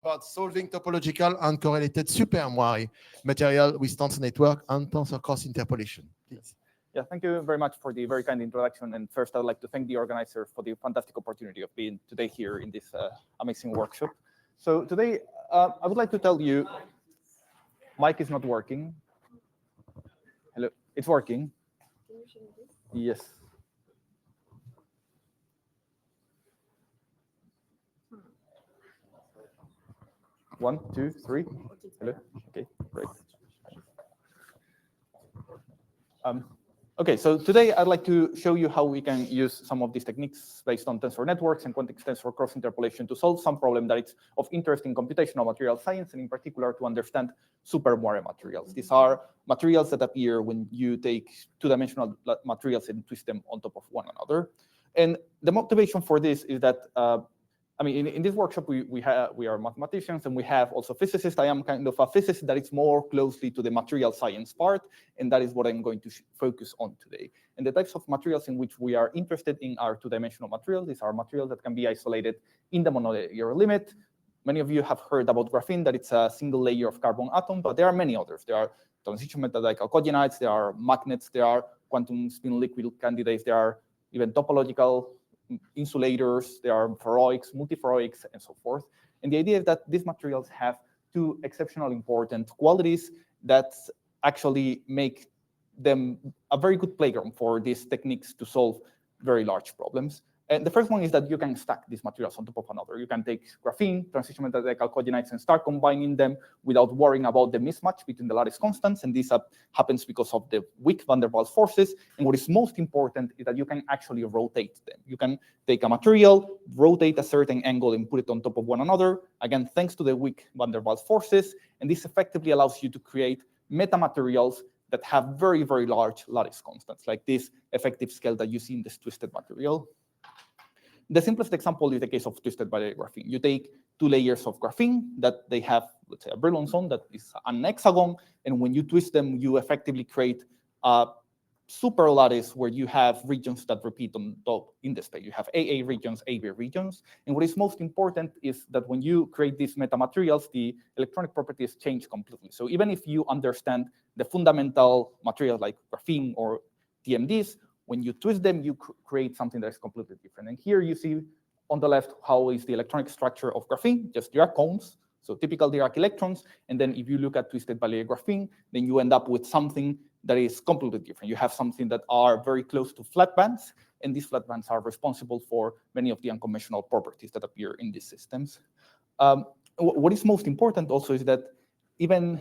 about solving topological and correlated super-moire material with tensor network and tensor cross interpolation. Please. Yeah, thank you very much for the very kind introduction. And first, I'd like to thank the organizer for the fantastic opportunity of being today here in this amazing workshop. So today, I would like to tell you, mic is not working. Hello, it's working. Yes. One, two, three. Hello. Okay, great. Okay, so today I'd like to show you how we can use some of these techniques based on tensor networks and quantum tensor cross interpolation to solve some problem that is of interest in computational material science, and in particular to understand super-moire materials. These are materials that appear when you take two-dimensional materials and twist them on top of one another. And the motivation for this is that I mean, in this workshop, we are mathematicians and we have also physicists. I am kind of a physicist that is more closely to the material science part, and that is what I'm going to focus on today. And the types of materials in which we are interested in are two-dimensional materials. These are materials that can be isolated in the monolayer limit. Many of you have heard about graphene, that it's a single layer of carbon atom, but there are many others. There are transition metals like chalcogenides, there are magnets, there are quantum spin liquid candidates, there are even topological insulators, there are ferroics, multiferroics, and so forth. And the idea is that these materials have two exceptionally important qualities that actually make them a very good playground for these techniques to solve very large problems. And the first one is that you can stack these materials on top of another. You can take graphene, transition metals like chalcogenides, and start combining them without worrying about the mismatch between the lattice constants. And this happens because of the weak van der Waals forces. And what is most important is that you can actually rotate them. You can take a material, rotate a certain angle, and put it on top of one another, again, thanks to the weak van der Waals forces. And this effectively allows you to create metamaterials that have very, very large lattice constants, like this effective scale that you see in this twisted material. The simplest example is the case of twisted bilayer graphene. You take two layers of graphene that they have, let's say, a Brillouin zone that is an hexagon, and when you twist them, you effectively create a super lattice where you have regions that repeat on top in the space. You have AA regions, AB regions, and what is most important is that when you create these metamaterials, the electronic properties change completely. So even if you understand the fundamental materials like graphene or TMDs, when you twist them, you create something that is completely different. And here you see on the left how is the electronic structure of graphene, just Dirac cones, so typical Dirac electrons. And then if you look at twisted bilayer graphene, then you end up with something that is completely different. You have something that are very close to flat bands, and these flat bands are responsible for many of the unconventional properties that appear in these systems. What is most important also is that even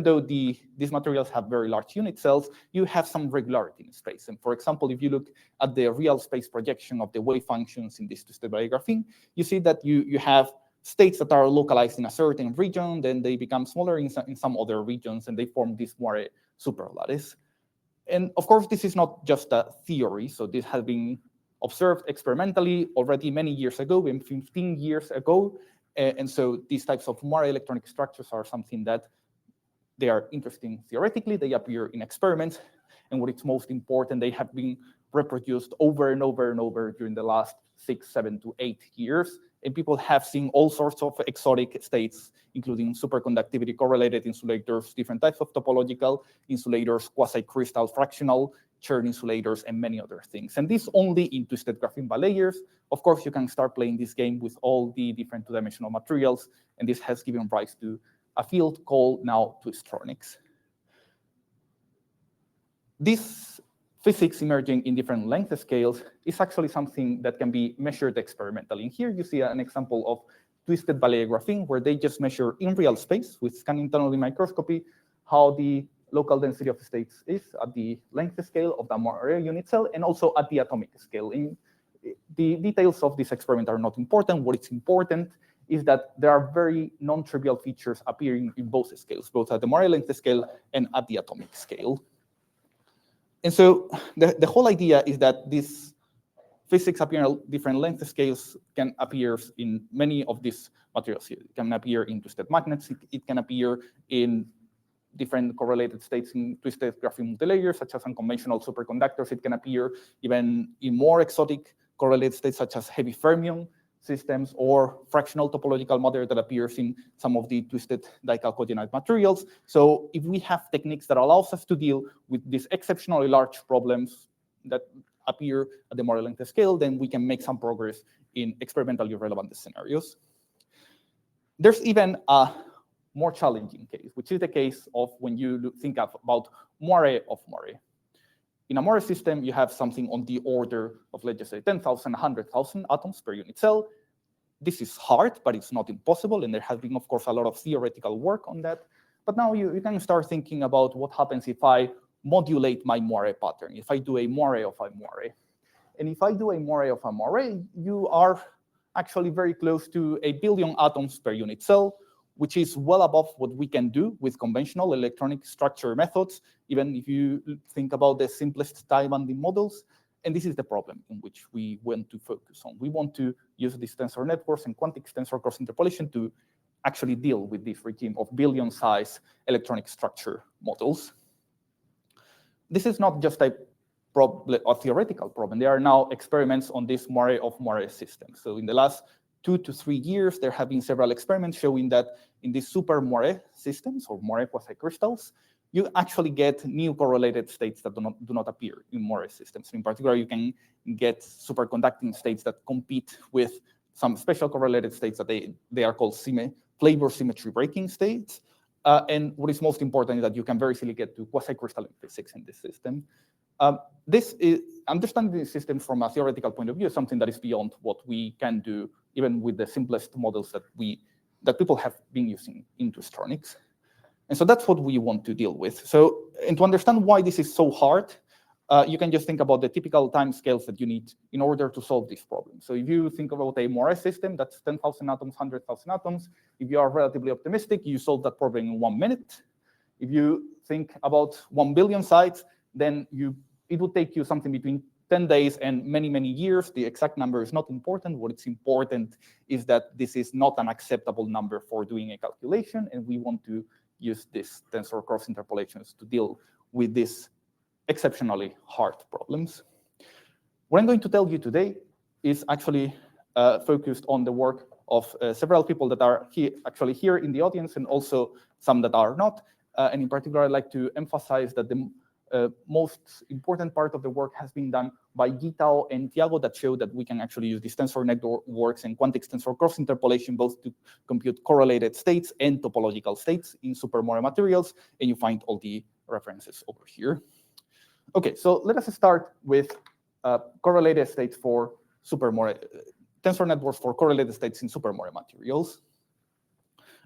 though these materials have very large unit cells, you have some regularity in space. And for example, if you look at the real space projection of the wave functions in this twisted bilayer graphene, you see that you have states that are localized in a certain region, then they become smaller in some other regions, and they form this moire superlattice. And of course, this is not just a theory. So this has been observed experimentally already many years ago, 15 years ago. And so these types of moire electronic structures are something that they are interesting theoretically. They appear in experiments. And what is most important, they have been reproduced over and over and over during the last 6, 7 to 8 years. And people have seen all sorts of exotic states, including superconductivity correlated insulators, different types of topological insulators, quasi-crystal fractional churn insulators, and many other things. And this only in twisted graphene bilayers. Of course, you can start playing this game with all the different two-dimensional materials, and this has given rise to a field called now twistronics. This physics emerging in different length scales is actually something that can be measured experimentally. And here you see an example of twisted bilayer graphene, where they just measure in real space with scanning tunnel microscopy how the local density of states is at the length scale of the moire unit cell and also at the atomic scale. In the details of this experiment are not important. What is important is that there are very non-trivial features appearing in both scales, both at the moire length scale and at the atomic scale. And so the whole idea is that this physics appearing at different length scales can appear in many of these materials. It can appear in twisted magnets. It can appear in different correlated states in twisted graphene multilayers, such as unconventional superconductors. It can appear even in more exotic correlated states, such as heavy fermion. systems or fractional topological matter that appears in some of the twisted dichalcogenide materials. So if we have techniques that allows us to deal with these exceptionally large problems that appear at the Moire length scale, then we can make some progress in experimentally relevant scenarios. There's even a more challenging case, which is the case of when you think about moire of moire. In a Moire system, you have something on the order of, let's just say, 10,000, 100,000 atoms per unit cell. This is hard, but it's not impossible, and there has been, of course, a lot of theoretical work on that. But now you can start thinking about what happens if I modulate my moire pattern, if I do a moire of a moire. And if I do a moire of a moire, you are actually very close to 1 billion atoms per unit cell, which is well above what we can do with conventional electronic structure methods, even if you think about the simplest time-bending models. And this is the problem in which we want to focus on. We want to use these tensor networks and quantic tensor cross-interpolation to actually deal with this regime of billion-size electronic structure models. This is not just a theoretical problem. There are now experiments on this moire of moire system. So in the last 2 to 3 years, there have been several experiments showing that in these super-moire systems, or moire quasicrystals, you actually get new correlated states that do not appear in moire systems. In particular, you can get superconducting states that compete with some special correlated states that they are called flavor symmetry breaking states. And what is most important is that you can very easily get to quasicrystalline physics in this system. This is understanding the system from a theoretical point of view is something that is beyond what we can do, even with the simplest models that people have been using in twisttronics. And so that's what we want to deal with. So, and to understand why this is so hard, you can just think about the typical time scales that you need in order to solve this problem. So if you think about a Moire system, that's 10,000 atoms, 100,000 atoms. If you are relatively optimistic, you solve that problem in 1 minute. If you think about 1 billion sites, then it would take you something between 10 days and many, many years. The exact number is not important. What is important is that this is not an acceptable number for doing a calculation, and we want to use this tensor cross interpolations to deal with these exceptionally hard problems. What I'm going to tell you today is actually focused on the work of several people that are actually here in the audience, and also some that are not. And in particular, I'd like to emphasize that the most important part of the work has been done by Gitao and Tiago that show that we can actually use these tensor networks and quantic tensor cross-interpolation both to compute correlated states and topological states in super-moire materials, and you find all the references over here. Okay, so let us start with correlated states for super-moire, tensor networks for correlated states in super-moire materials.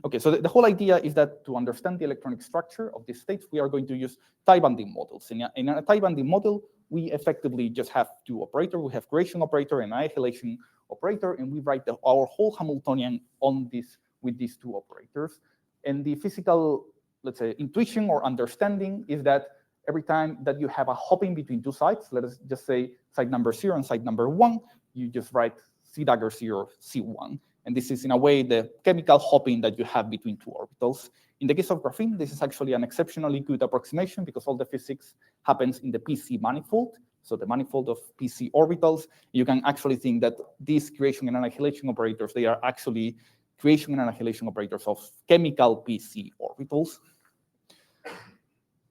Okay, so the whole idea is that to understand the electronic structure of these states, we are going to use tie-binding models. In a tie-binding model, we effectively just have 2 operators. We have creation operator and annihilation operator, and we write our whole Hamiltonian on this with these 2 operators. And the physical, let's say, intuition or understanding is that every time that you have a hopping between 2 sites, let us just say site number 0 and site number 1, you just write C dagger 0, C1. And this is, in a way, the chemical hopping that you have between 2 orbitals. In the case of graphene, this is actually an exceptionally good approximation because all the physics happens in the PC manifold, so the manifold of PC orbitals. You can actually think that these creation and annihilation operators, they are actually creation and annihilation operators of chemical PC orbitals.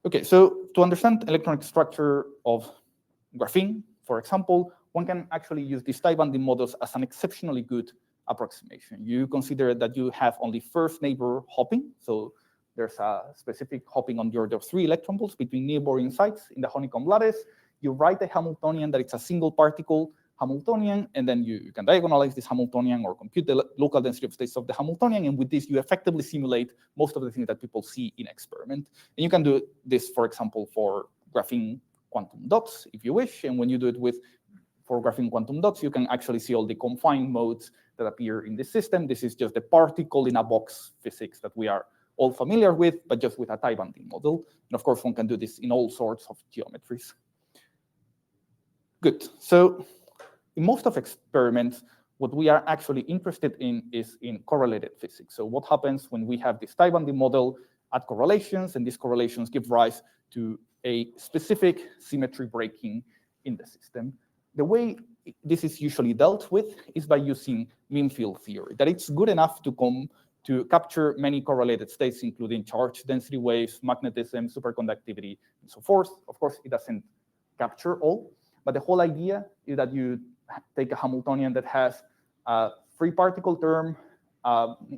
Okay, so to understand electronic structure of graphene, for example, one can actually use these tie-binding models as an exceptionally good approximation. You consider that you have only first neighbor hopping, so there's a specific hopping on the order of 3 electron volts between neighboring sites in the honeycomb lattice. You write a Hamiltonian that it's a single particle Hamiltonian, and then you can diagonalize this Hamiltonian or compute the local density of states of the Hamiltonian, and with this you effectively simulate most of the things that people see in experiment. And you can do this, for example, for graphene quantum dots if you wish, and when you do it for graphene quantum dots, you can actually see all the confined modes that appear in this system. This is just the particle in a box physics that we are all familiar with, but just with a tie-binding model. And of course, one can do this in all sorts of geometries. Good. So in most of experiments, what we are actually interested in is in correlated physics. So what happens when we have this tie-binding model at correlations, and these correlations give rise to a specific symmetry breaking in the system. The way this is usually dealt with is by using mean field theory, that it's good enough to capture many correlated states, including charge density waves, magnetism, superconductivity, and so forth. Of course, it doesn't capture all, but the whole idea is that you take a Hamiltonian that has a free particle term,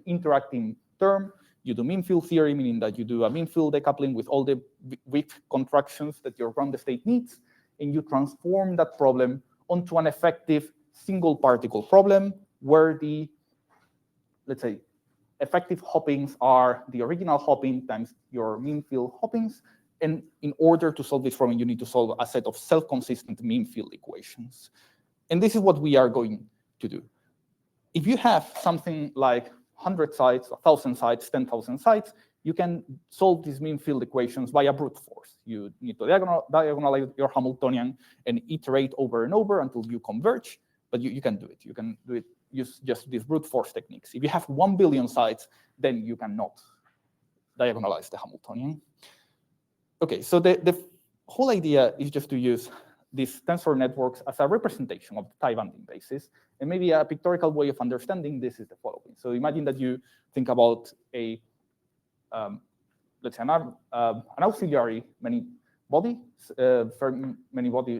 interacting term. You do mean field theory, meaning that you do a mean field decoupling with all the weak contractions that your ground state needs, and you transform that problem onto an effective single particle problem where the, let's say, effective hoppings are the original hopping times your mean field hoppings. And in order to solve this problem, you need to solve a set of self-consistent mean field equations. And this is what we are going to do. If you have something like 100 sites, 1,000 sites, 10,000 sites, you can solve these mean field equations via brute force. You need to diagonalize your Hamiltonian and iterate over and over until you converge, but you can do it. You can do it, use just these brute force techniques. If you have 1 billion sites, then you cannot diagonalize the Hamiltonian. Okay, so the whole idea is just to use these tensor networks as a representation of the tie-binding basis. And maybe a pictorial way of understanding this is the following. So imagine that you think about a, let's say, an auxiliary many-body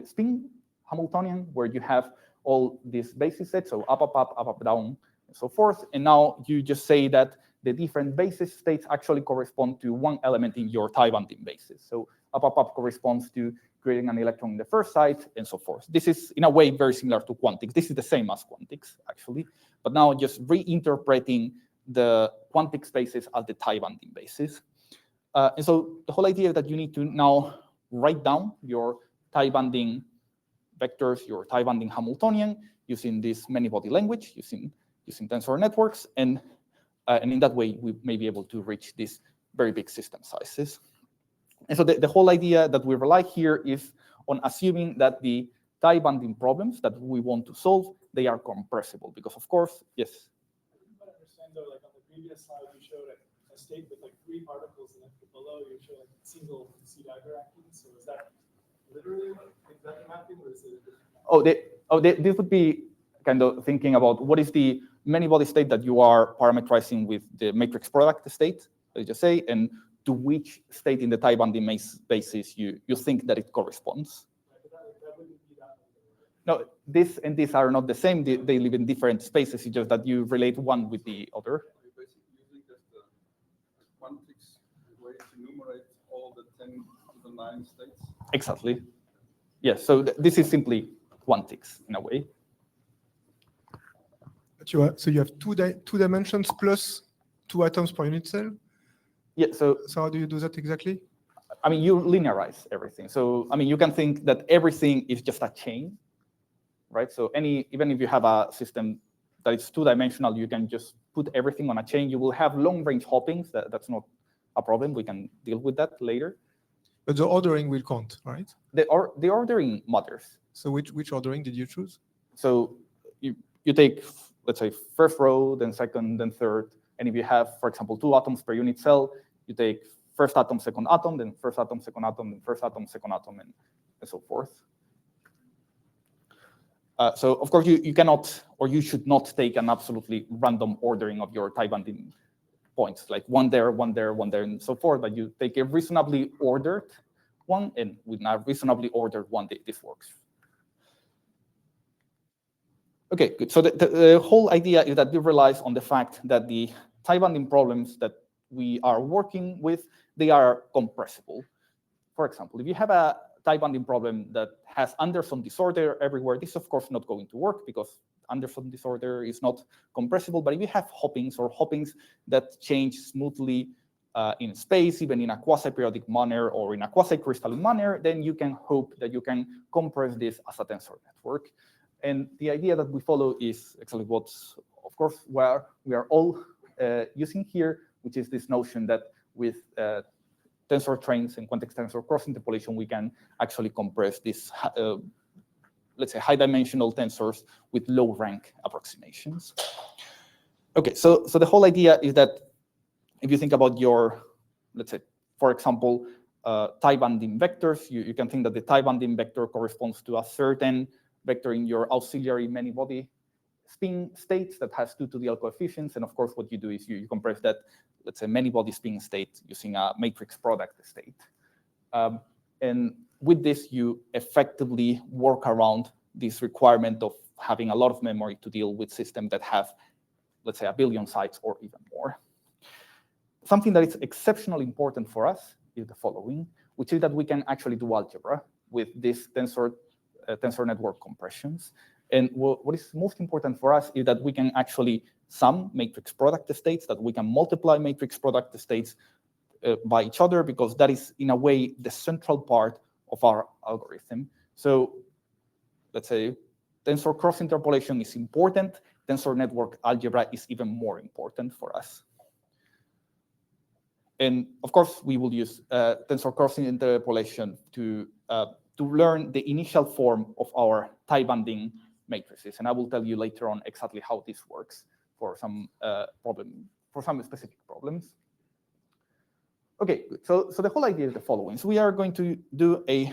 spin Hamiltonian, where you have all these basis sets, so up, up, up, up, up, down, and so forth. And now you just say that the different basis states actually correspond to one element in your tie-binding basis. So up, up, up corresponds to creating an electron in the first site, and so forth. This is, in a way, very similar to quantics. This is the same as quantics, actually, but now just reinterpreting the quantic spaces as the tie-binding basis. And so the whole idea is that you need to now write down your tie-binding vectors, your tie-binding Hamiltonian, using this many-body language, using tensor networks, and in that way, we may be able to reach these very big system sizes. And so the whole idea that we rely here is on assuming that the tie-binding problems that we want to solve, they are compressible, because of course, yes? I didn't understand though, like on the previous slide, you showed a state with like 3 particles, and then below you showed like a single C dagger acting. So is that literally exactly mapping, or is it a different? This would be kind of thinking about what is the many-body state that you are parameterizing with the matrix product state, let's just say, and to which state in the tie-binding basis you think that it corresponds. That wouldn't be that one. No, this and this are not the same. They live in different spaces. It's just that you relate one with the other. Are you basically using just the quantics way to enumerate all the 10 to the 9 states? Exactly. Yes, so this is simply quantics in a way. But you have two dimensions plus 2 atoms per unit cell? Yeah, so how do you do that exactly? I mean, you linearize everything. So, I mean, you can think that everything is just a chain, right? So even if you have a system that is 2-dimensional, you can just put everything on a chain. You will have long-range hoppings. That's not a problem. We can deal with that later. But the ordering will count, right? The ordering matters. So which ordering did you choose? So you take, let's say, first row, then second, then third. And if you have, for example, 2 atoms per unit cell, you take first atom, second atom, then first atom, second atom, then first atom, second atom, and so forth. So of course, you cannot, or you should not take an absolutely random ordering of your tie-binding points, like one there, and so forth, but you take a reasonably ordered one, and with a reasonably ordered one, this works. Okay, good. So the whole idea is that it relies on the fact that the tie-binding problems that we are working with, they are compressible. For example, if you have a tie-binding problem that has Anderson disorder everywhere, this is of course not going to work because Anderson disorder is not compressible. But if you have hoppings or hoppings that change smoothly in space, even in a quasi-periodic manner or in a quasi-crystalline manner, then you can hope that you can compress this as a tensor network. And the idea that we follow is actually what's, of course, where we are all using here, which is this notion that with tensor trains and quantic tensor cross interpolation, we can actually compress these, let's say, high-dimensional tensors with low-rank approximations. Okay, so the whole idea is that if you think about your, let's say, for example, tie-binding vectors, you can think that the tie-binding vector corresponds to a certain vectoring your auxiliary many-body spin states that has 2 to the L coefficients. And of course, what you do is you compress that, let's say, many-body spin state using a matrix product state. And with this, you effectively work around this requirement of having a lot of memory to deal with systems that have, let's say, 1 billion sites or even more. Something that is exceptionally important for us is the following, which is that we can actually do algebra with these tensor network compressions. And what is most important for us is that we can actually sum matrix product states, that we can multiply matrix product states by each other, because that is, in a way, the central part of our algorithm. So let's say tensor cross interpolation is important. Tensor network algebra is even more important for us. And of course, we will use tensor cross interpolation to learn the initial form of our tie-bunding matrices. And I will tell you later on exactly how this works for some specific problems. Okay, so the whole idea is the following. So we are going to do a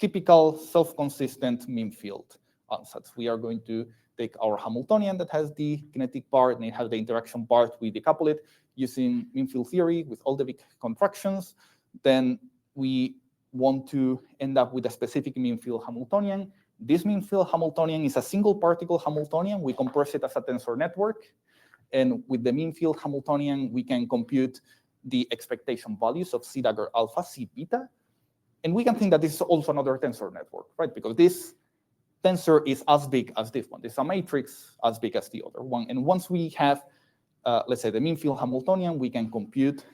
typical self-consistent mean field ansatz. We are going to take our Hamiltonian that has the kinetic part and it has the interaction part. We decouple it using mean field theory with all the big contractions. Then we want to end up with a specific mean field Hamiltonian. This mean field Hamiltonian is a single particle Hamiltonian. We compress it as a tensor network. And with the mean field Hamiltonian, we can compute the expectation values of C dagger alpha, C beta. And we can think that this is also another tensor network, right? Because this tensor is as big as this one. This is a matrix as big as the other one. And once we have, let's say, the mean field Hamiltonian, we can compute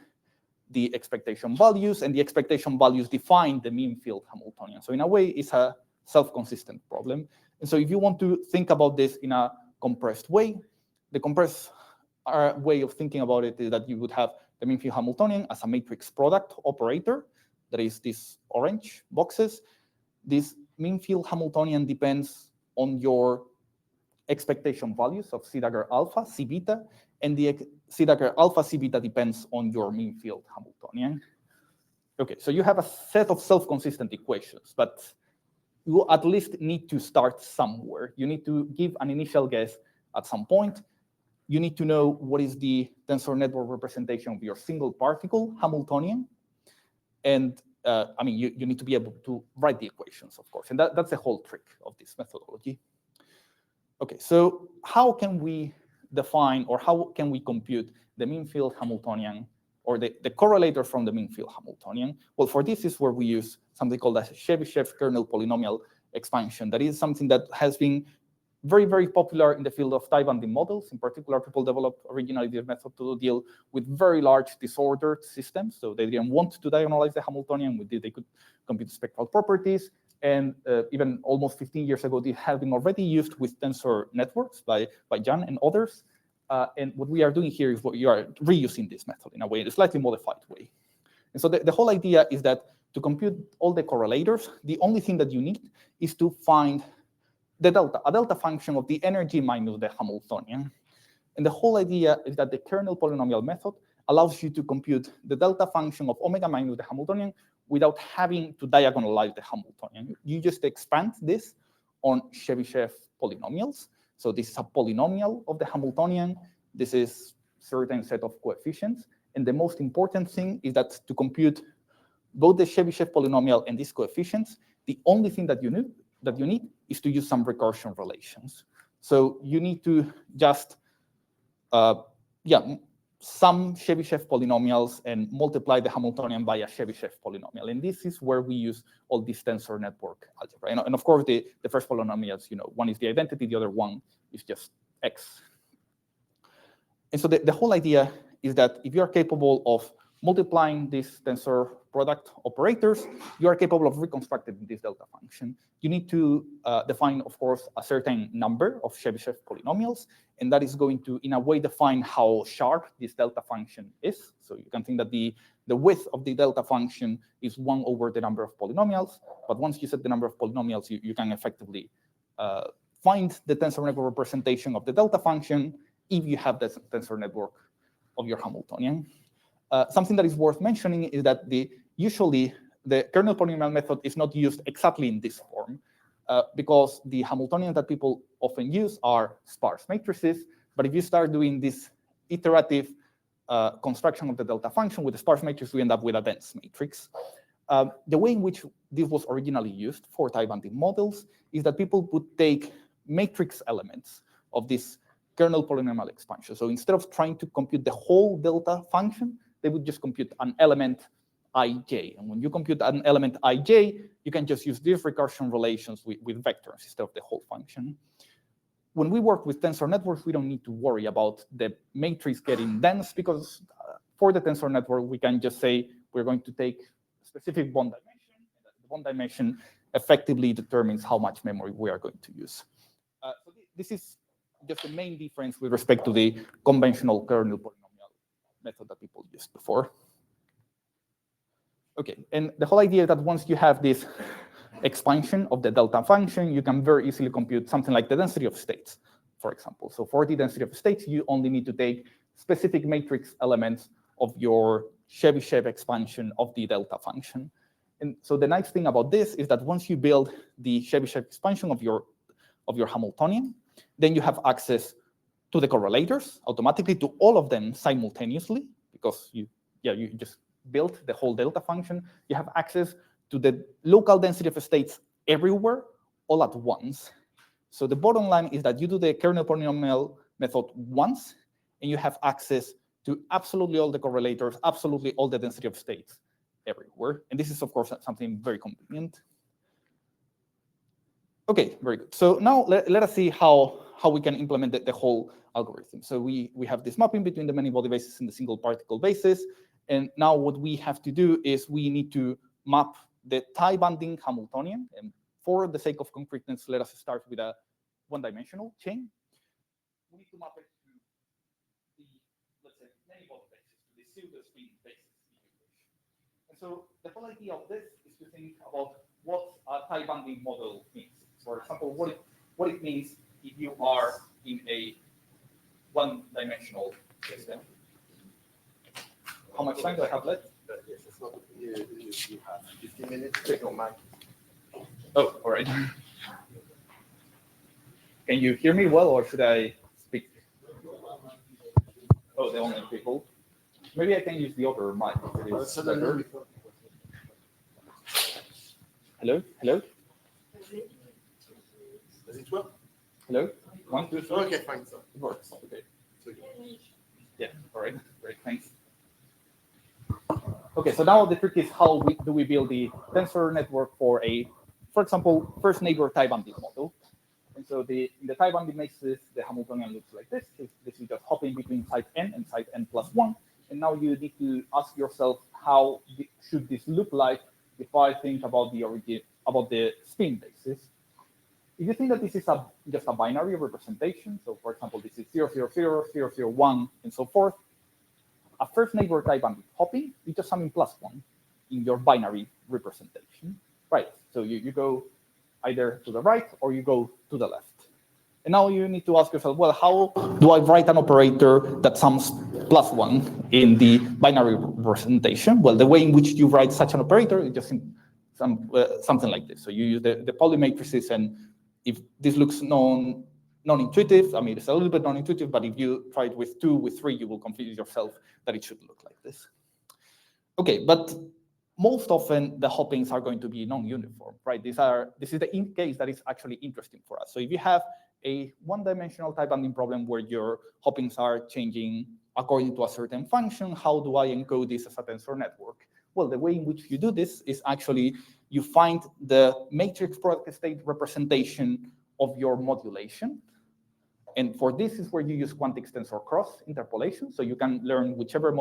the expectation values, and the expectation values define the mean field Hamiltonian. So in a way, it's a self-consistent problem. And so if you want to think about this in a compressed way, the compressed way of thinking about it is that you would have the mean field Hamiltonian as a matrix product operator. That is these orange boxes. This mean field Hamiltonian depends on your expectation values of C dagger alpha, C beta, and the C dagger alpha, C beta depends on your mean field Hamiltonian. Okay, so you have a set of self-consistent equations, but you at least need to start somewhere. You need to give an initial guess at some point. You need to know what is the tensor network representation of your single particle Hamiltonian. And I mean, you need to be able to write the equations, of course. And that's the whole trick of this methodology. Okay, so how can we define or how can we compute the mean field Hamiltonian or the correlator from the mean field Hamiltonian? Well, for this is where we use something called a Chebyshev kernel polynomial expansion. That is something that has been very, very popular in the field of tie-bunding models. In particular, people developed originally this method to deal with very large disordered systems. So they didn't want to diagonalize the Hamiltonian. With this, they could compute spectral properties. And even almost 15 years ago, they have been already used with tensor networks by Jan and others. And what we are doing here is what you are reusing this method in a way, in a slightly modified way. And so the whole idea is that to compute all the correlators, the only thing that you need is to find the delta, a delta function of the energy minus the Hamiltonian. And the whole idea is that the kernel polynomial method allows you to compute the delta function of omega minus the Hamiltonian without having to diagonalize the Hamiltonian. You just expand this on Chebyshev polynomials. So this is a polynomial of the Hamiltonian. This is a certain set of coefficients. And the most important thing is that to compute both the Chebyshev polynomial and these coefficients, the only thing that you need is to use some recursion relations. So you need to just sum Chebyshev polynomials and multiply the Hamiltonian by a Chebyshev polynomial. And this is where we use all this tensor network algebra. And of course, the first polynomials, one is the identity, the other one is just X. And so the whole idea is that if you are capable of multiplying these tensor product operators, you are capable of reconstructing this delta function. You need to define, of course, a certain number of Chebyshev polynomials, and that is going to, in a way, define how sharp this delta function is. So you can think that the width of the delta function is 1 over the number of polynomials, but once you set the number of polynomials, you can effectively find the tensor network representation of the delta function if you have the tensor network of your Hamiltonian. Something that is worth mentioning is that usually the kernel polynomial method is not used exactly in this form. because the Hamiltonians that people often use are sparse matrices. But if you start doing this iterative construction of the delta function with the sparse matrix, we end up with a dense matrix. The way in which this was originally used for tie-bonding models is that people would take matrix elements of this kernel polynomial expansion. So instead of trying to compute the whole delta function, they would just compute an element ij. And when you compute an element ij, you can just use these recursion relations with vectors instead of the whole function. When we work with tensor networks, we don't need to worry about the matrix getting dense, because for the tensor network, we can just say we're going to take a specific bond dimension, and the bond dimension effectively determines how much memory we are going to use. So this is just the main difference with respect to the conventional kernel polynomial method that people used before. Okay, and the whole idea is that once you have this expansion of the delta function, you can very easily compute something like the density of states, for example. So for the density of states, you only need to take specific matrix elements of your Chebyshev expansion of the delta function. And so the nice thing about this is that once you build the Chebyshev expansion of your Hamiltonian, then you have access to the correlators automatically, to all of them simultaneously, because you just built the whole delta function. You have access to the local density of states everywhere, all at once. So the bottom line is that you do the kernel polynomial method once, and you have access to absolutely all the correlators, absolutely all the density of states everywhere. And this is, of course, something very convenient. Okay, very good. So now let us see how we can implement the whole algorithm. So we have this mapping between the many body bases and the single particle basis. And now what we have to do is we need to map the tie-bonding Hamiltonian. And for the sake of concreteness, let us start with a one-dimensional chain. We need to map it to the, let's say, many body bases, to the pseudo-spin bases. And so the whole idea of this is to think about what a tie-bonding model means. For example, what it means if you are in a one-dimensional system. How much time do I have left? Yes, it's not. You have 15 minutes. Check your mic. Oh, all right. Can you hear me well, or should I speak? Oh, the online people. Maybe I can use the other mic. If it is better. Hello? Hello? Does it work? Hello? 1, 2, 3. Okay, fine. So. It works. Okay. Yeah, all right. Great, thanks. Okay, so now the trick is how do we build the tensor network for example, first neighbor tie-bonding model. And so in the tie-bonding matrix, the Hamiltonian looks like this. This is just hopping between site n and site n plus 1. And now you need to ask yourself, how should this look like if I think about the spin basis? If you think that this is just a binary representation, so for example, this is 0, 0, 0, 0, 0, 1, and so forth, a first neighbor tie-bonding hopping is just summing plus 1 in your binary representation, right? So you go either to the right or you go to the left. And now you need to ask yourself, well, how do I write an operator that sums plus 1 in the binary representation? Well, the way in which you write such an operator is just something like this. So you use the polymatrices, and if this looks non-intuitive, I mean, it's a little bit non-intuitive, but if you try it with 2, with 3, you will confuse yourself that it should look like this. Okay, but most often the hoppings are going to be non-uniform, right? This is the case that is actually interesting for us. So if you have a one-dimensional tie-bonding problem where your hoppings are changing according to a certain function, how do I encode this as a tensor network? Well, the way in which you do this is actually you find the matrix product state representation of your modulation. And for this is where you use quantic tensor cross interpolation. So you can learn whichever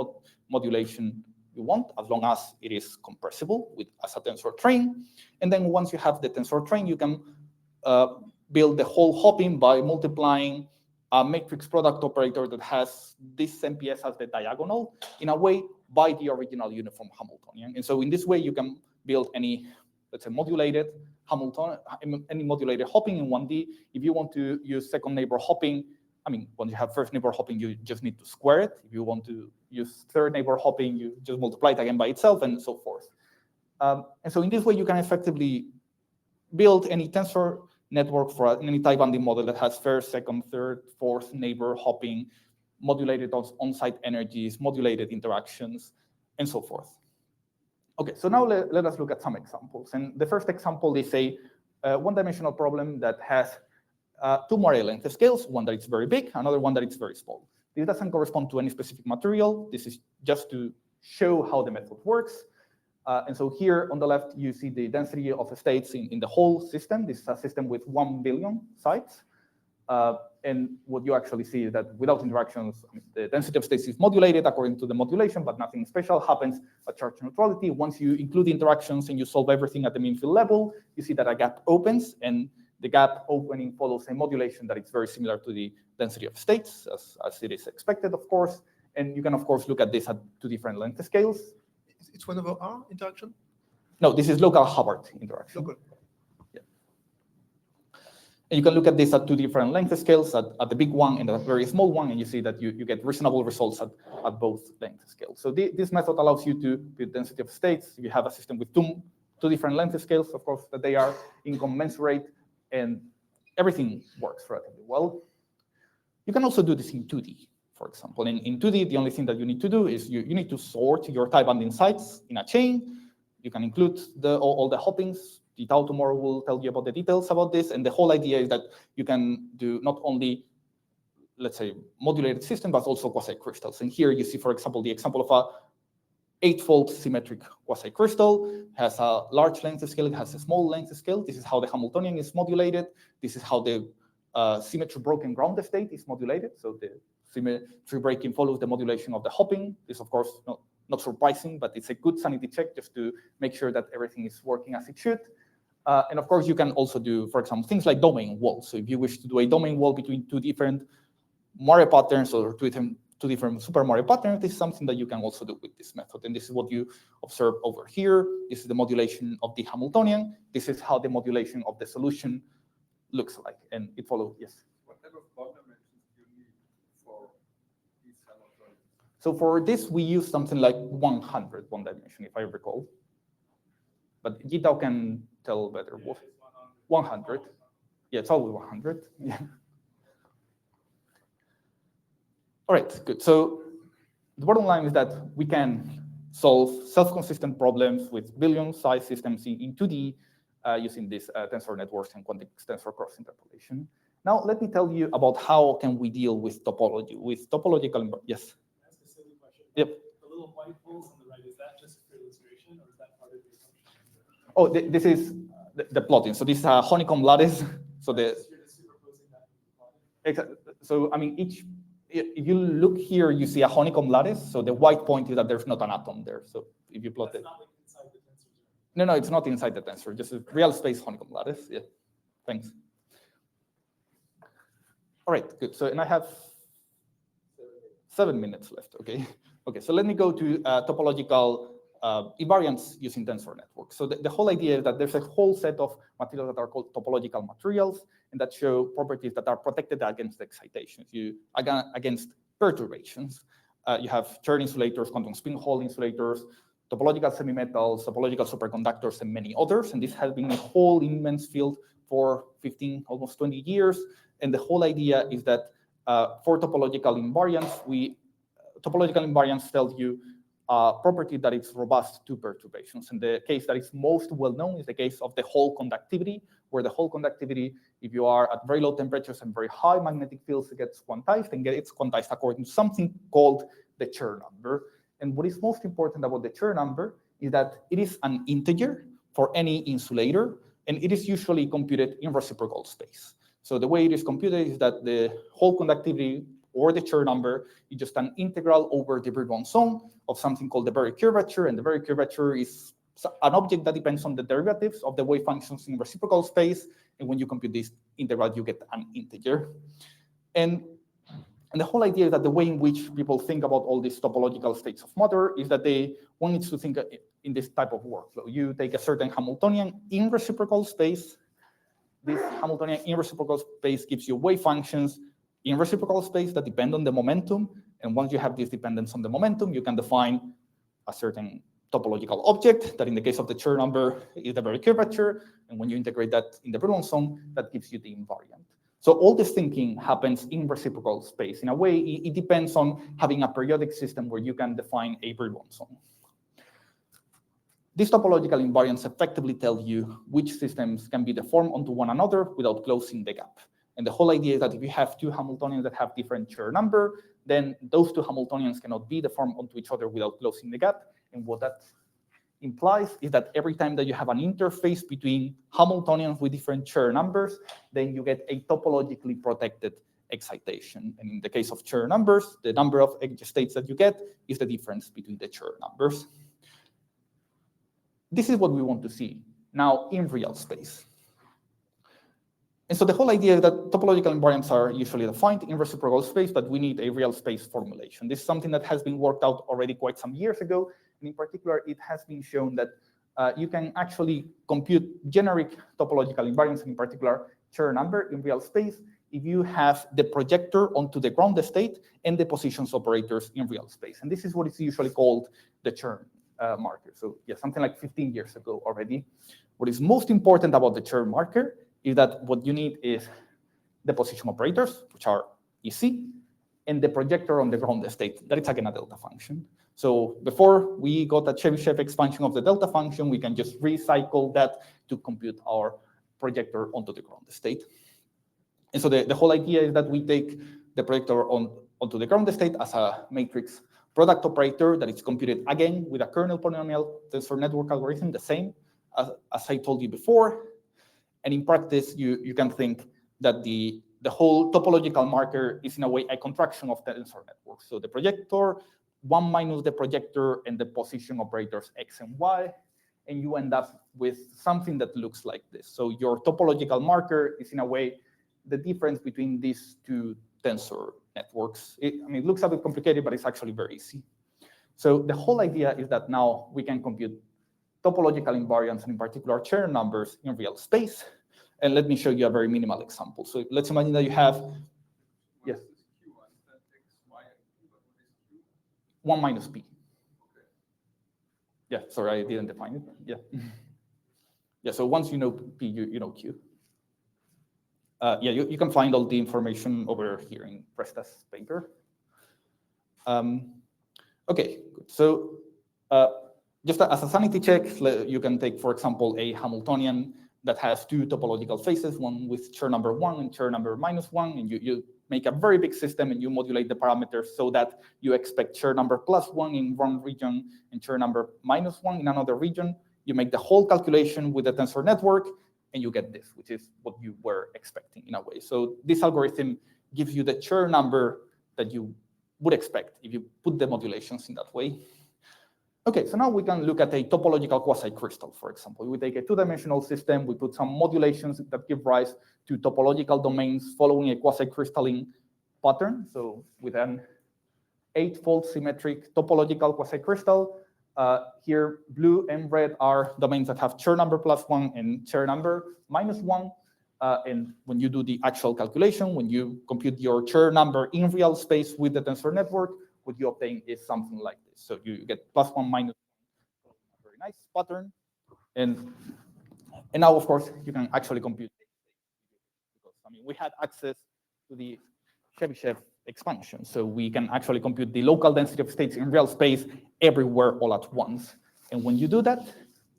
modulation you want, as long as it is compressible as a tensor train. And then once you have the tensor train, you can build the whole hopping by multiplying a matrix product operator that has this MPS as the diagonal, in a way, by the original uniform Hamiltonian. And so in this way, you can build any, let's say, modulated Hamiltonian, any modulated hopping in 1D. If you want to use second neighbor hopping, I mean, when you have first neighbor hopping, you just need to square it. If you want to use third neighbor hopping, you just multiply it again by itself, and so forth. And so in this way, you can effectively build any tensor network for any type binding model that has first, second, third, fourth neighbor hopping, modulated on-site energies, modulated interactions, and so forth. Okay, so now let us look at some examples. And the first example is a one-dimensional problem that has two moire length scales, one that is very big, another one that is very small. This doesn't correspond to any specific material. This is just to show how the method works. And so here on the left, you see the density of states in the whole system. This is a system with 1 billion sites. And what you actually see is that without interactions, the density of states is modulated according to the modulation, but nothing special happens at charge neutrality. Once you include interactions and you solve everything at the mean field level, you see that a gap opens, and the gap opening follows a modulation that is very similar to the density of states, as it is expected, of course. And you can, of course, look at this at two different length scales. It's 1/r interaction? No, this is local Hubbard interaction. Local. Yeah. And you can look at this at two different length scales, at the big one and a very small one, and you see that you get reasonable results at both length scales. So this method allows you to build density of states. You have a system with two different length scales, of course, that they are incommensurate, and everything works relatively well. You can also do this in 2D. For example, in 2D, the only thing that you need to do is you need to sort your tie binding sites in a chain. You can include all the hoppings. The Aalto tomorrow will tell you about the details about this. And the whole idea is that you can do not only, let's say, modulated system, but also quasi-crystals. And here you see, for example, the example of a 8-fold symmetric quasi-crystal, has a large length scale, it has a small length scale. This is how the Hamiltonian is modulated. This is how the symmetry broken ground state is modulated. So the symmetry breaking follows the modulation of the hopping. This, of course, not surprising, but it's a good sanity check just to make sure that everything is working as it should. And of course, you can also do, for example, things like domain walls. So if you wish to do a domain wall between two different moire patterns or two different super-moire patterns, this is something that you can also do with this method. And this is what you observe over here. This is the modulation of the Hamiltonian. This is how the modulation of the solution looks like. And it follows, yes? What type of bond dimensions do you need for these Hamiltonians? So for this, we use something like 100 one dimension, if I recall. But Gitao can tell better. 100. Yeah, it's always 100. Yeah. All right, good. So the bottom line is that we can solve self-consistent problems with billion-size systems in 2D using these tensor networks and quantic tensor cross-interpolation. Now, let me tell you about how can we deal with topology, with topological, yes? That's a silly question. Yep. The little white holes on the right, is that just for illustration, or is that part of the assumption? Oh, this is the plotting. So this is a honeycomb lattice. So You're just superposing that with the plotting? Exactly. So I mean, if you look here, you see a honeycomb lattice. So the white point is that there's not an atom there. So if you plot That's it, not like inside the tensor. no, it's not inside the tensor. Just a real space honeycomb lattice. Yeah. Thanks. All right, good. So and I have 7 minutes left. Okay. Okay. So let me go to topological invariance using tensor networks. So the whole idea is that there's a whole set of materials that are called topological materials, and that show properties that are protected against excitations, against perturbations. You have Chern insulators, quantum spin Hall insulators, topological semimetals, topological superconductors, and many others. And this has been a whole immense field for 15, almost 20 years. And the whole idea is that for topological invariance, topological invariance tells you a property that is robust to perturbations. And the case that is most well known is the case of the Hall conductivity, where the Hall conductivity, if you are at very low temperatures and very high magnetic fields, it gets quantized, and it's quantized according to something called the Chern number. And what is most important about the Chern number is that it is an integer for any insulator, and it is usually computed in reciprocal space. So the way it is computed is that the Hall conductivity or the Chern number is just an integral over the Brillouin zone of something called the Berry curvature, and the Berry curvature is an object that depends on the derivatives of the wave functions in reciprocal space, and when you compute this integral, you get an integer. And the whole idea is that the way in which people think about all these topological states of matter is that one needs to think in this type of workflow. You take a certain Hamiltonian in reciprocal space. This Hamiltonian in reciprocal space gives you wave functions in reciprocal space that depend on the momentum. And once you have this dependence on the momentum, you can define a certain topological object that in the case of the Chern number is the Berry curvature. And when you integrate that in the Brillouin zone, that gives you the invariant. So all this thinking happens in reciprocal space. In a way, it depends on having a periodic system where you can define a Brillouin zone. These topological invariants effectively tell you which systems can be deformed onto one another without closing the gap. And the whole idea is that if you have two Hamiltonians that have different Chern number, then those two Hamiltonians cannot be deformed onto each other without closing the gap. And what that implies is that every time that you have an interface between Hamiltonians with different Chern numbers, then you get a topologically protected excitation. And in the case of Chern numbers, the number of edge states that you get is the difference between the Chern numbers. This is what we want to see now in real space. And so the whole idea is that topological invariants are usually defined in reciprocal space, but we need a real space formulation. This is something that has been worked out already quite some years ago. And in particular, it has been shown that you can actually compute generic topological invariants, in particular Chern number in real space, if you have the projector onto the ground state and the positions operators in real space. And this is what is usually called the Chern marker. So yeah, something like 15 years ago already. What is most important about the Chern marker is that what you need is the position operators, which are easy, and the projector on the ground state. That is again a delta function. So before we got a Chebyshev expansion of the delta function, we can just recycle that to compute our projector onto the ground state. And so the whole idea is that we take the projector onto the ground state as a matrix product operator that is computed again with a kernel polynomial tensor network algorithm, the same as I told you before. And in practice, you can think that the whole topological marker is in a way a contraction of the tensor network. So the projector, 1 minus the projector and the position operators x and y, and you end up with something that looks like this. So your topological marker is in a way the difference between these two tensor networks. I mean, it looks a bit complicated, but it's actually very easy. So the whole idea is that now we can compute topological invariants, and in particular Chern numbers in real space. And let me show you a very minimal example. So let's imagine that you have, yes, 1 minus p. Yeah, sorry, I didn't define it. Yeah. Yeah, so once you know p, you know q. Yeah, you can find all the information over here in Presta's paper. Okay, good. So just as a sanity check, you can take, for example, a Hamiltonian that has two topological faces, one with Chern number 1 and Chern number -1, and you make a very big system and you modulate the parameters so that you expect Chern number +1 in one region and Chern number -1 in another region. You make the whole calculation with the tensor network, and you get this, which is what you were expecting in a way. So this algorithm gives you the Chern number that you would expect if you put the modulations in that way. Okay, so now we can look at a topological quasi-crystal, for example. We take a two-dimensional system, we put some modulations that give rise to topological domains following a quasi-crystalline pattern. So with an 8-fold symmetric topological quasi-crystal, here blue and red are domains that have Chern number +1 and Chern number -1. And when you do the actual calculation, when you compute your Chern number in real space with the tensor network, what you obtain is something like this. So you get +1 -1, a very nice pattern. And now, of course, you can actually compute, because I mean, we had access to the Chebyshev expansion. So we can actually compute the local density of states in real space everywhere all at once. And when you do that,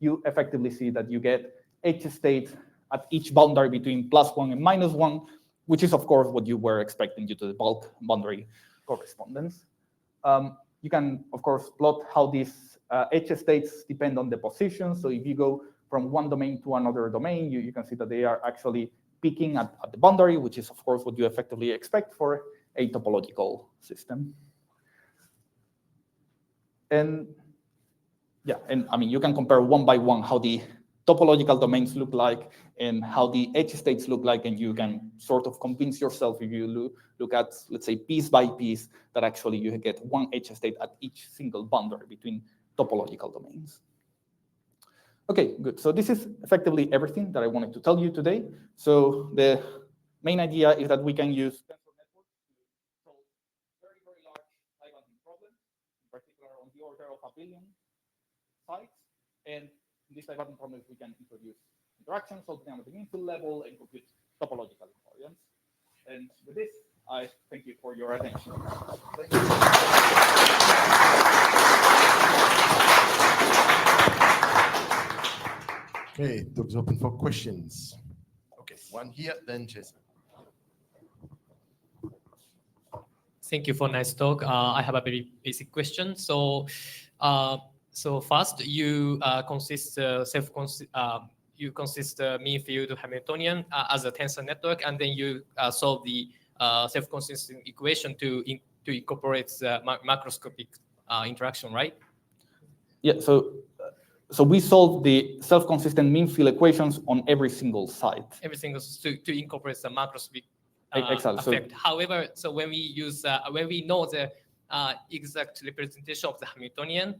you effectively see that you get edge states at each boundary between +1 and -1, which is, of course, what you were expecting due to the bulk boundary correspondence. You can, of course, plot how these edge states depend on the position. So if you go from one domain to another domain, you can see that they are actually peaking at the boundary, which is, of course, what you effectively expect for a topological system. And yeah, and I mean, you can compare one by one how the topological domains look like and how the edge states look like, and you can sort of convince yourself, if you look at, let's say, piece by piece, that actually you get one edge state at each single boundary between topological domains. Okay, good. So this is effectively everything that I wanted to tell you today. So the main idea is that we can use tensor networks to solve very, very large high-bounding problems, in particular on the order of 1 billion sites. And in these high-bounding problems, we can introduce interactions, solve them at the mean field level, and compute topological invariance. And with this, I thank you for your attention. Thank you. Okay, doors open for questions. Okay, one here, then Jason. Thank you for nice talk. I have a very basic question. So first, you you consist mean field Hamiltonian as a tensor network, and then you solve the self-consistent equation to incorporate the macroscopic interaction, right? Yeah. So we solve the self-consistent mean field equations on every single site. Everything is to incorporate the macroscopic Exactly. effect. However, so when we use when we know the exact representation of the Hamiltonian,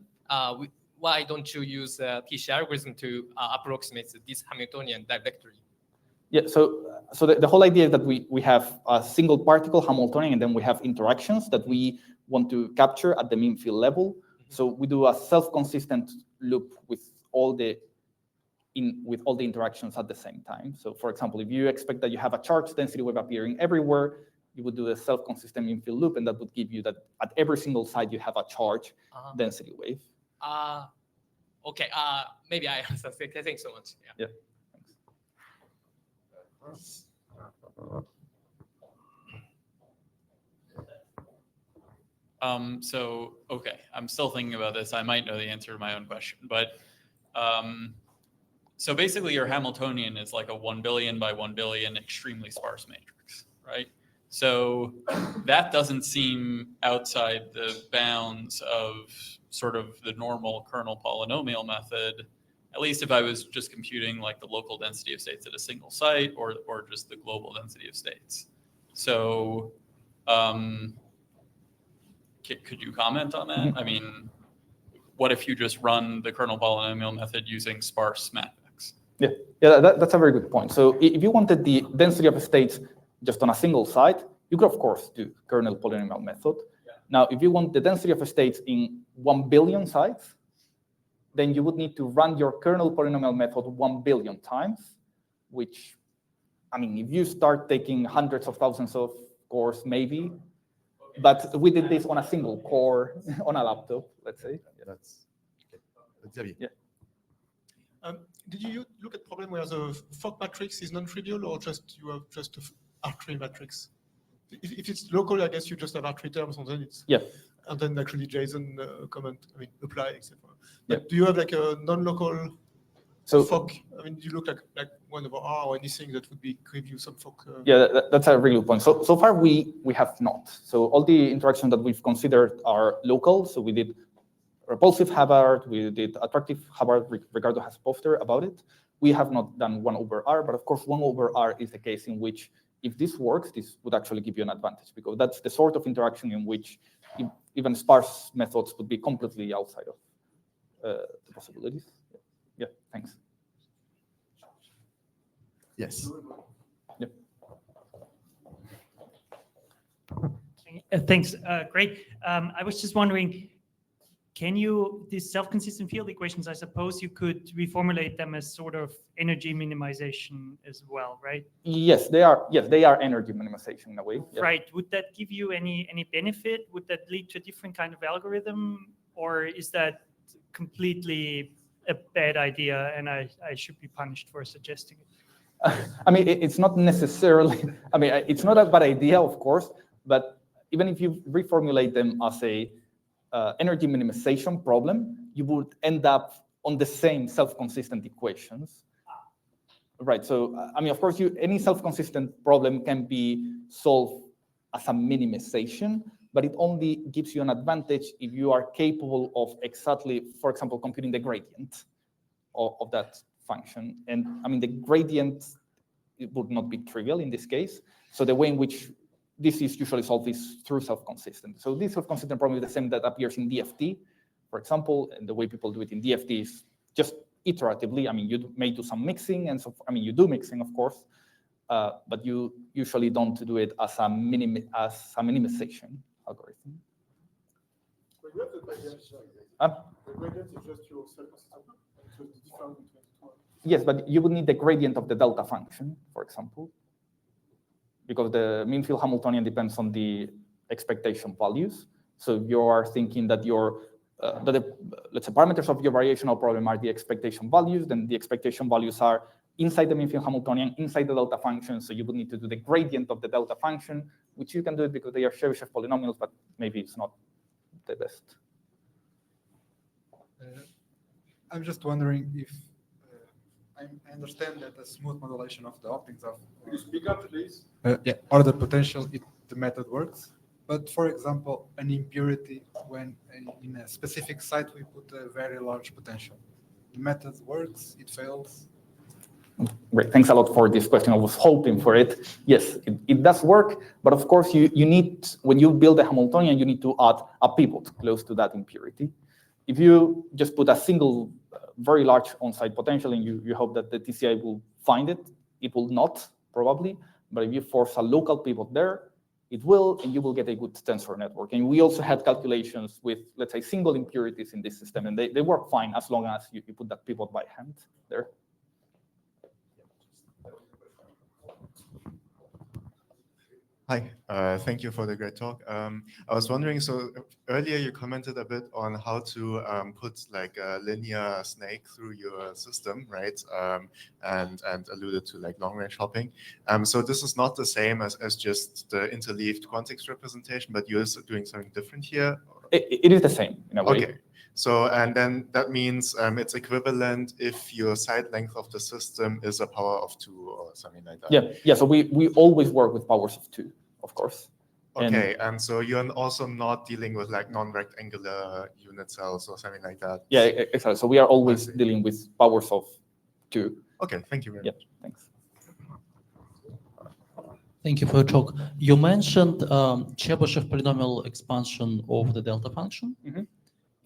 why don't you use PC algorithm to approximate this Hamiltonian directly? Yeah. So the whole idea is that we have a single particle Hamiltonian, and then we have interactions that we want to capture at the mean field level. So we do a self-consistent loop with all the interactions at the same time. So for example, if you expect that you have a charge density wave appearing everywhere, you would do the self-consistent mean field loop, and that would give you that at every single site you have a charge density wave. Okay. Maybe I understand. Thanks so much. Yeah. Thanks. Okay, I'm still thinking about this. I might know the answer to my own question, but so basically your Hamiltonian is like a 1 billion by 1 billion extremely sparse matrix, right? So that doesn't seem outside the bounds of sort of the normal kernel polynomial method, at least if I was just computing like the local density of states at a single site or just the global density of states. So could you comment on that? I mean, what if you just run the kernel polynomial method using sparse mathematics? Yeah, that's a very good point. So if you wanted the density of states just on a single site, you could, of course, do kernel polynomial method. Yeah. Now, if you want the density of states in 1 billion sites, then you would need to run your kernel polynomial method 1 billion times, which, I mean, if you start taking hundreds of thousands of cores, maybe. But we did this on a single core on a laptop, let's say. Yeah, that's Xavier. Yeah. Did you look at problem where the Fock matrix is non-trivial, or just you have just an arbitrary matrix? If it's local, I guess you just have arbitrary terms, and then it's and then actually JSON comment, I mean, apply, etc. But do you have like a non-local Fock? I mean, do you look like 1 over R or anything that would give you some Fock? Yeah, that's a really good point. So far we have not. So all the interactions that we've considered are local. So we did repulsive Hubbard, we did attractive Hubbard. Ricardo has a poster about it. We have not done 1 over R, but of course 1 over R is the case in which if this works, this would actually give you an advantage, because that's the sort of interaction in which even sparse methods would be completely outside of the possibilities. Yeah, thanks. Yes. Yep. Thanks. Great. I was just wondering, can you, these self-consistent field equations, I suppose you could reformulate them as sort of energy minimization as well, right? Yes, they are. Yes, they are energy minimization in a way. Yeah. Right. Would that give you any benefit? Would that lead to a different kind of algorithm, or is that completely a bad idea and I should be punished for suggesting it? I mean, it's not necessarily. I mean, it's not a bad idea, of course, but even if you reformulate them as a energy minimization problem, you would end up on the same self-consistent equations. Right. So, I mean, of course, any self-consistent problem can be solved as a minimization, but it only gives you an advantage if you are capable of exactly, for example, computing the gradient of that function. And I mean, the gradient, it would not be trivial in this case. So the way in which this is usually solved is through self-consistent. So this self-consistent problem is the same that appears in DFT, for example, and the way people do it in DFT is just iteratively. I mean, you may do some mixing, and so I mean, you do mixing, of course, but you usually don't do it as a minimization algorithm. But you have the gradient. The gradient is just your self-consistent, and it's just different between the two. Yes, but you would need the gradient of the delta function, for example, because the mean field Hamiltonian depends on the expectation values. So if you are thinking that let's say parameters of your variational problem are the expectation values, then the expectation values are inside the mean field Hamiltonian, inside the delta function. So you would need to do the gradient of the delta function, which you can do it because they are Chebyshev polynomials, but maybe it's not the best. I'm just wondering if I understand that a smooth modulation of the optics of Could you speak up, please? order potential, the method works. But for example, an impurity, when in a specific site we put a very large potential, the method works, it fails. Great, thanks a lot for this question. I was hoping for it. Yes, it does work, but of course you need, when you build a Hamiltonian, you need to add a pivot close to that impurity. If you just put a single very large on-site potential and you hope that the TCI will find it, it will not, probably, but if you force a local pivot there, it will, and you will get a good tensor network. And we also had calculations with, let's say, single impurities in this system, and they work fine as long as you put that pivot by hand there. Hi, thank you for the great talk. I was wondering, so earlier you commented a bit on how to put like a linear snake through your system, right? And alluded to like long-range hopping. So this is not the same as just the interleaved quantics representation, but you're doing something different here? It is the same in a way. Okay. So, and then that means it's equivalent if your side length of the system is a power of 2 or something like that. Yeah. So we always work with powers of 2, of course. Okay, and so you're also not dealing with like non-rectangular unit cells or something like that. Yeah, exactly. So we are always dealing with powers of 2. Okay, thank you very much. Thanks. Thank you for your talk. You mentioned Chebyshev polynomial expansion of the delta function. Mm-hmm.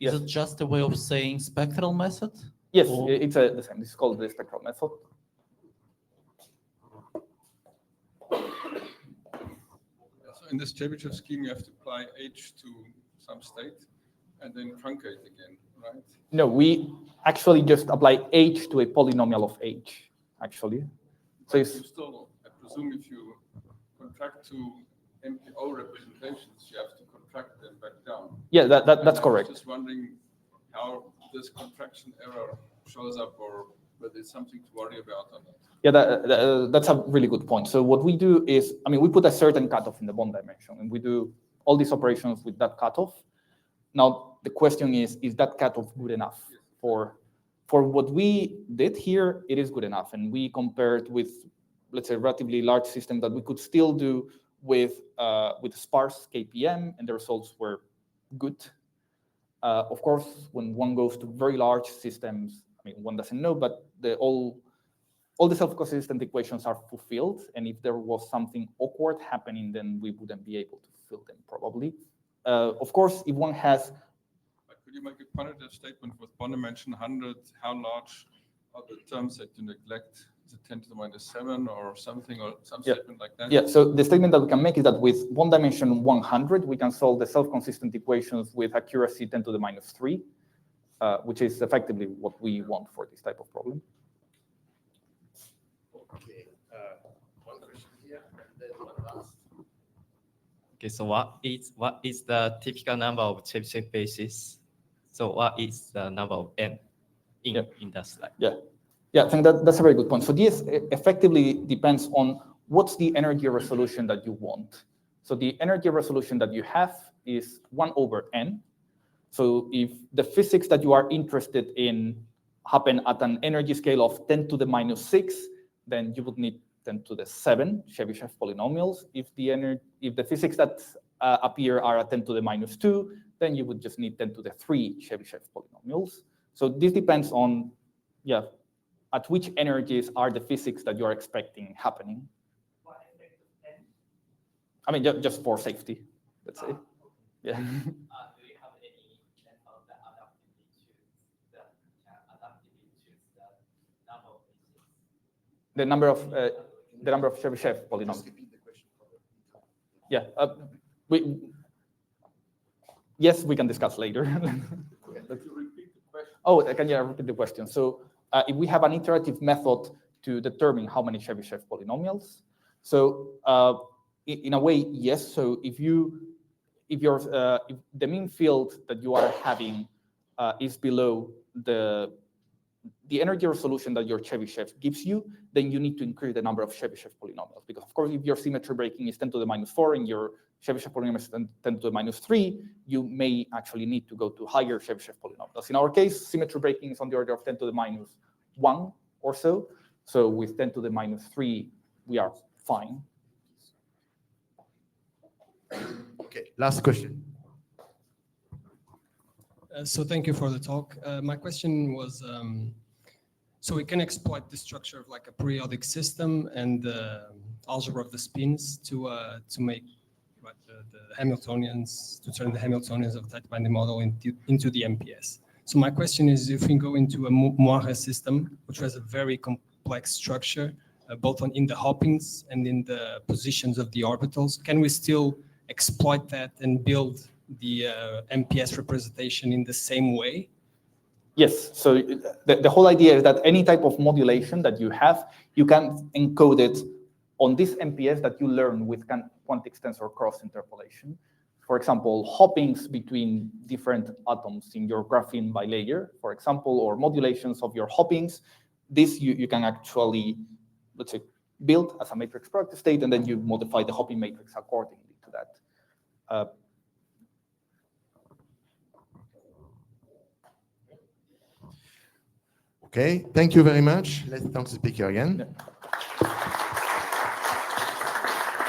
Is it just a way of saying spectral method? Yes, it's the same. This is called the spectral method. So in this Chebyshev scheme, you have to apply H to some state and then truncate again, right? No, we actually just apply H to a polynomial of H, actually. So it's still, I presume if you contract to MPO representations, you have to contract them back down. Yeah, that's correct. I'm just wondering how this contraction error shows up, or whether it's something to worry about or not. Yeah, that's a really good point. So what we do is, we put a certain cutoff in the bond dimension, and we do all these operations with that cutoff. Now, the question is that cutoff good enough? For what we did here, it is good enough. And we compared with, let's say, a relatively large system that we could still do with sparse KPM, and the results were good. Of course, when one goes to very large systems, one doesn't know, but all the self-consistent equations are fulfilled. And if there was something awkward happening, then we wouldn't be able to fulfill them, probably. Of course, if one has... Could you make a quantitative statement with bond dimension 100? How large are the terms that you neglect? Is it 10 to the minus 7 or something, or some statement like that? Yeah, so the statement that we can make is that with bond dimension 100, we can solve the self-consistent equations with accuracy 10 to the minus 3, which is effectively what we want for this type of problem. Okay, one question here, and then one last. Okay, so what is the typical number of Chebyshev bases? So what is the number of n in that slide? Yeah, I think that's a very good point. So this effectively depends on what's the energy resolution that you want. So the energy resolution that you have is 1 over n. So if the physics that you are interested in happen at an energy scale of 10 to the minus 6, then you would need 10 to the 7 Chebyshev polynomials. If the physics that appear are at 10 to the minus 2, then you would just need 10 to the 3 Chebyshev polynomials. So this depends on, at which energies are the physics that you're expecting happening. What effect of n? Just for safety, let's say. Yeah. Do you have any example that adaptively choose the number of physics? The number of Chebyshev polynomials. Yeah. Yes, we can discuss later. Could you repeat the question? Oh, can you repeat the question? So if we have an iterative method to determine how many Chebyshev polynomials. So in a way, yes. So if the mean field that you are having is below the energy resolution that your Chebyshev gives you, then you need to increase the number of Chebyshev polynomials. Because of course, if your symmetry breaking is 10 to the minus 4 and your Chebyshev polynomial is 10 to the minus 3, you may actually need to go to higher Chebyshev polynomials. In our case, symmetry breaking is on the order of 10 to the minus 1 or so. So with 10 to the minus 3, we are fine. Okay, last question. So thank you for the talk. My question was, so we can exploit the structure of like a periodic system and the algebra of the spins to make the Hamiltonians, to turn the Hamiltonians of tight binding model into the MPS. So my question is, if we go into a Moire system, which has a very complex structure, both in the hoppings and in the positions of the orbitals, can we still exploit that and build the MPS representation in the same way? Yes. So the whole idea is that any type of modulation that you have, you can encode it on this MPS that you learn with quantic tensor cross interpolation. For example, hoppings between different atoms in your graphene bilayer, for example, or modulations of your hoppings. This you can actually, let's say, build as a matrix product state, and then you modify the hopping matrix accordingly to that. Okay, thank you very much. Let's thank the speaker again. Yeah.